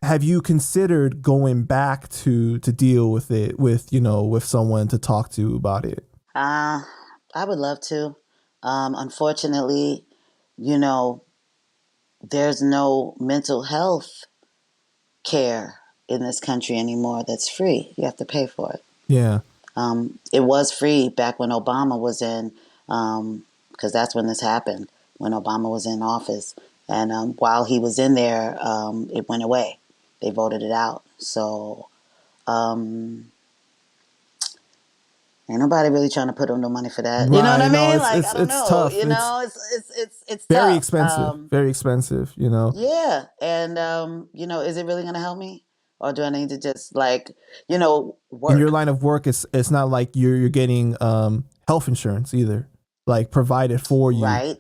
Have you considered going back to deal with it with someone to talk to about it? I would love to. Unfortunately, you know, there's no mental health care in this country anymore that's free. You have to pay for it. Yeah. It was free back when Obama was in, because that's when this happened, when Obama was in office. And while he was in there, it went away. They voted it out. So um, ain't nobody really trying to put up no money for that. You know what I Right. No, mean? it's Like, it's I don't it's know. tough. You It's know, it's very tough. expensive. Very expensive, you know. Yeah, and is it really going to help me, or do I need to just In your work? line of work, it's not like you're getting health insurance either, like provided for you. Right.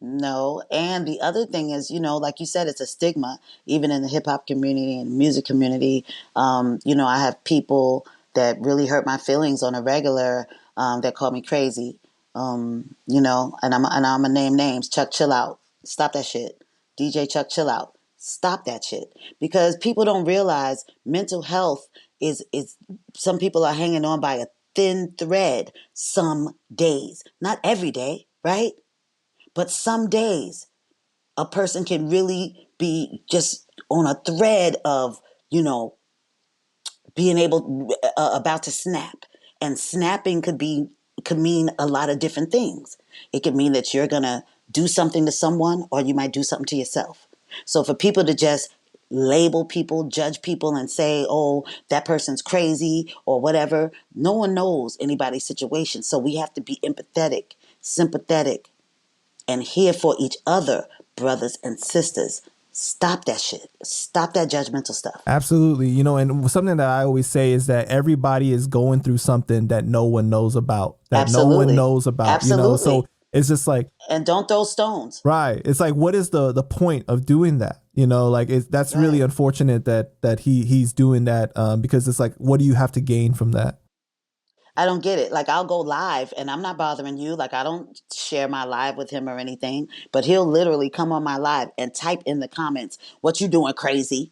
No. And the other thing is, like you said, it's a stigma, even in the hip hop community and music community. I have people that really hurt my feelings on a regular, that call me crazy. And I'm gonna name names. Chuck Chillout. Stop that shit. DJ Chuck Chillout. Stop that shit. Because people don't realize mental health is some people are hanging on by a thin thread some days. Not every day, right? But some days a person can really be just on a thread of, you know, being able about to snap. And snapping could mean a lot of different things. It could mean that you're going to do something to someone, or you might do something to yourself. So for people to just label people, judge people, and say, oh, that person's crazy or whatever, no one knows anybody's situation. So we have to be empathetic, sympathetic, and here for each other, brothers and sisters. Stop that shit. Stop that judgmental stuff. Absolutely. And something that I always say is that everybody is going through something that no one knows about, that no one Absolutely. knows about. So Absolutely. it's just like, And don't throw stones. right. It's like, what is the point of doing that? Like that's really Right. unfortunate that he's doing that, because it's like, what do you have to gain from that? I don't get it. Like, I'll go live and I'm not bothering you. Like, I don't share my live with him or anything, but he'll literally come on my live and type in the comments, what you doing crazy?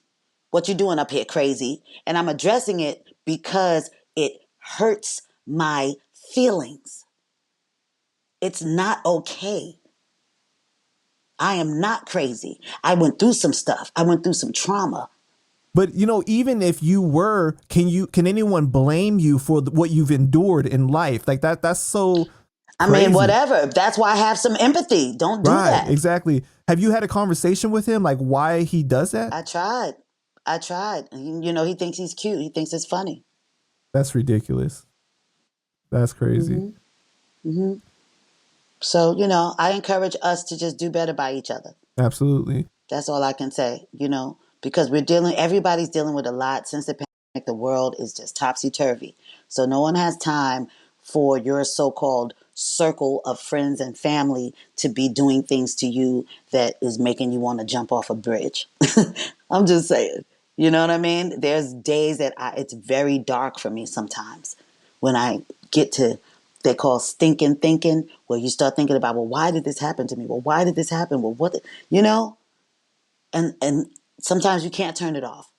What you doing up here crazy? And I'm addressing it because it hurts my feelings. It's not okay. I am not crazy. I went through some stuff. I went through some trauma. But even if you were, can anyone blame you for what you've endured in life? Like that's so I mean, crazy. whatever. That's why I have some empathy. Don't do Right, that. exactly. Have you had a conversation with him, like why he does that? I tried. I tried. He thinks he's cute. He thinks it's funny. That's ridiculous. That's crazy. Hmm. Hmm. So, I encourage us to just do better by each other. Absolutely. That's all I can say, because everybody's dealing with a lot since the pandemic. The world is just topsy turvy. So no one has time for your so-called circle of friends and family to be doing things to you that is making you want to jump off a bridge. I'm just saying. You know what I mean? There's days that it's very dark for me sometimes when I get to, they call stinking thinking, where you start thinking about, well, why did this happen to me? Well, why did this happen? Well, you know? And sometimes you can't turn it off,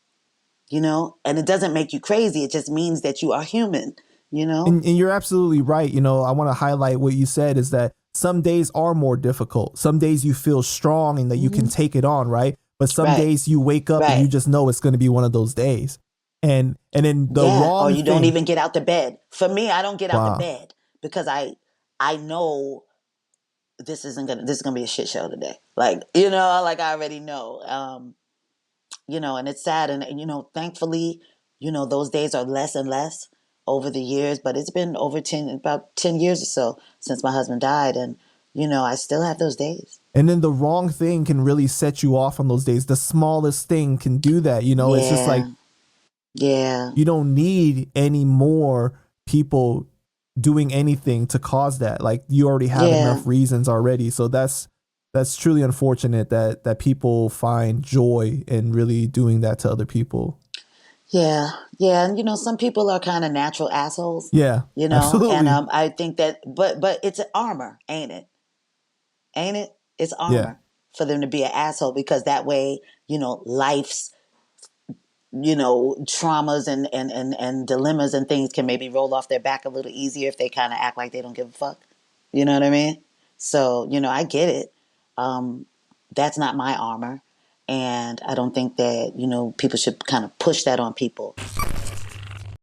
and it doesn't make you crazy. It just means that you are human, you know. And you're absolutely right. I want to highlight what you said is that some days are more difficult. Some days you feel strong and that you can Hmm. take it on, right? But some Right. days you wake up and you Right. just know it's going to be one of those days. And then the Yeah, or wrong you don't thing. even get out the bed. For me, I don't get out the Wow. bed because I know this is gonna be a shit show today. Like, like I already know. And it's sad, and thankfully, those days are less and less over the years, but it's been about 10 years or so since my husband died, and I still have those days. And then the wrong thing can really set you off on those days. The smallest thing can do that. It's just like, Yeah. Yeah. you don't need any more people doing anything to cause that. Like you already have Yeah. enough reasons already. So that's truly unfortunate that people find joy in really doing that to other people. Yeah. Yeah. And some people are kind of natural assholes, Yeah, and absolutely. I think that, but it's an armor, ain't it? Ain't it? It's Yeah. armor. for them to be an asshole, because that way, life's, traumas and dilemmas and things can maybe roll off their back a little easier if they kind of act like they don't give a fuck. You know what I mean? So, I get it. That's not my armor. And I don't think that, people should kind of push that on people.